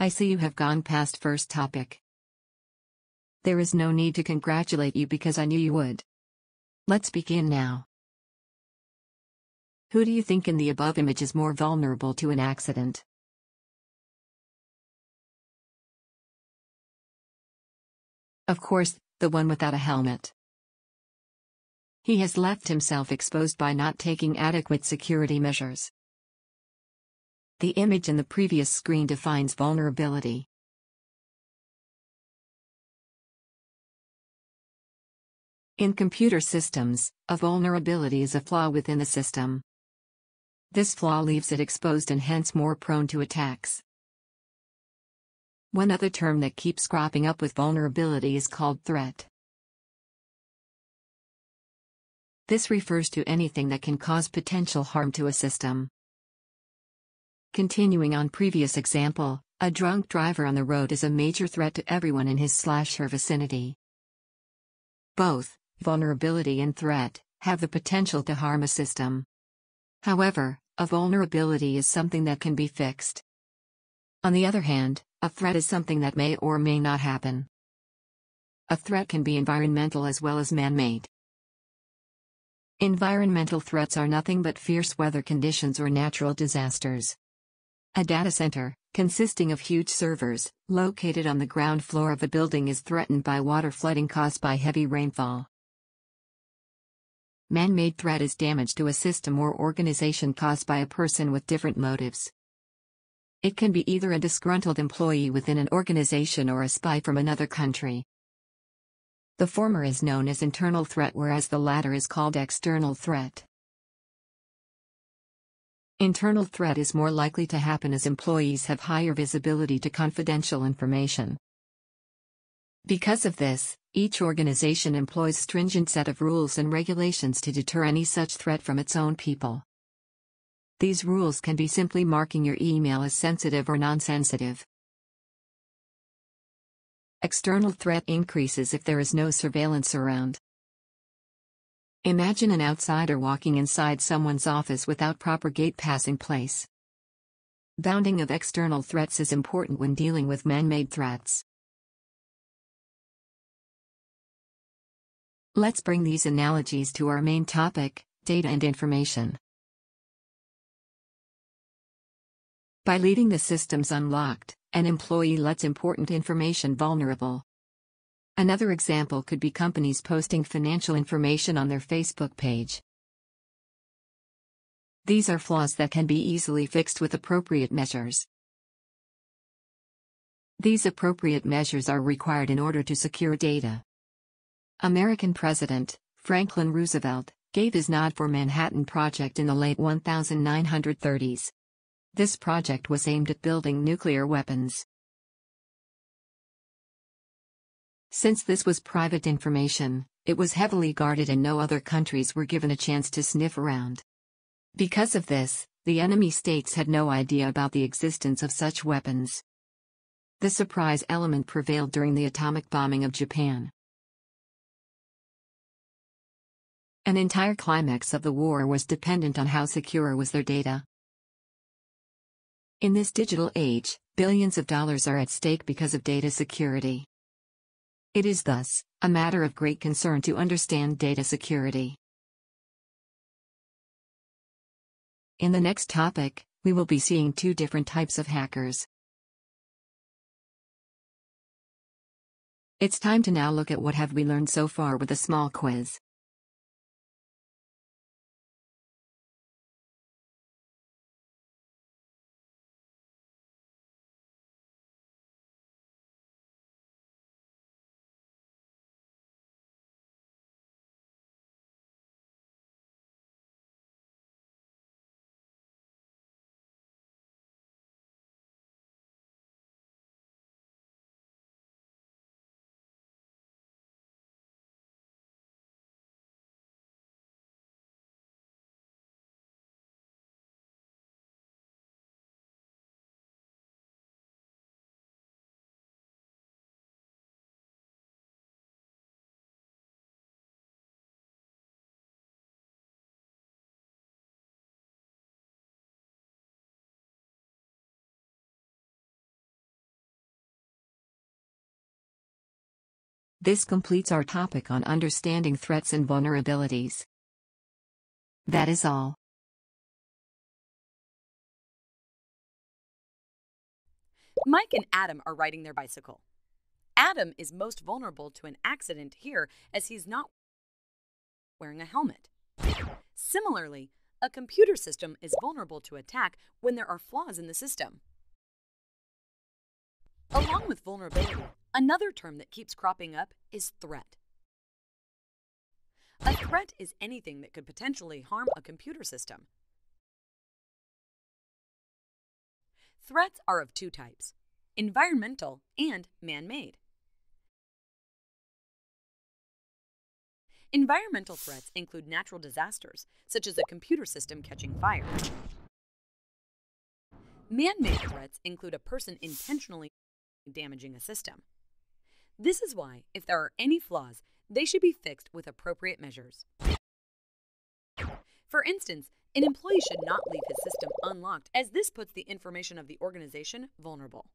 I see you have gone past first topic. There is no need to congratulate you because I knew you would. Let's begin now. Who do you think in the above image is more vulnerable to an accident? Of course, the one without a helmet. He has left himself exposed by not taking adequate security measures. The image in the previous screen defines vulnerability. In computer systems, a vulnerability is a flaw within the system. This flaw leaves it exposed and hence more prone to attacks. One other term that keeps cropping up with vulnerability is called threat. This refers to anything that can cause potential harm to a system. Continuing on previous example, a drunk driver on the road is a major threat to everyone in his/her vicinity. Both, vulnerability and threat, have the potential to harm a system. However, a vulnerability is something that can be fixed. On the other hand, a threat is something that may or may not happen. A threat can be environmental as well as man-made. Environmental threats are nothing but fierce weather conditions or natural disasters. A data center, consisting of huge servers, located on the ground floor of a building is threatened by water flooding caused by heavy rainfall. Man-made threat is damage to a system or organization caused by a person with different motives. It can be either a disgruntled employee within an organization or a spy from another country. The former is known as internal threat whereas the latter is called external threat. Internal threat is more likely to happen as employees have higher visibility to confidential information. Because of this, each organization employs stringent set of rules and regulations to deter any such threat from its own people. These rules can be simply marking your email as sensitive or non-sensitive. External threat increases if there is no surveillance around. Imagine an outsider walking inside someone's office without proper gate pass in place. Bounding of external threats is important when dealing with man-made threats. Let's bring these analogies to our main topic, data and information. By leaving the systems unlocked, an employee lets important information vulnerable. Another example could be companies posting financial information on their Facebook page. These are flaws that can be easily fixed with appropriate measures. These appropriate measures are required in order to secure data. American President Franklin Roosevelt gave his nod for Manhattan Project in the late 1930s. This project was aimed at building nuclear weapons. Since this was private information, it was heavily guarded and no other countries were given a chance to sniff around. Because of this, the enemy states had no idea about the existence of such weapons. The surprise element prevailed during the atomic bombing of Japan. An entire climax of the war was dependent on how secure was their data. In this digital age, billions of dollars are at stake because of data security. It is thus a matter of great concern to understand data security. In the next topic, we will be seeing two different types of hackers. It's time to now look at what have we learned so far with a small quiz. This completes our topic on understanding threats and vulnerabilities. That is all. Mike and Adam are riding their bicycle. Adam is most vulnerable to an accident here as he's not wearing a helmet. Similarly, a computer system is vulnerable to attack when there are flaws in the system. Along with vulnerability, another term that keeps cropping up is threat. A threat is anything that could potentially harm a computer system. Threats are of two types: environmental and man-made. Environmental threats include natural disasters, such as a computer system catching fire. Man-made threats include a person intentionally damaging a system. This is why, if there are any flaws, they should be fixed with appropriate measures. For instance, an employee should not leave his system unlocked, as this puts the information of the organization vulnerable.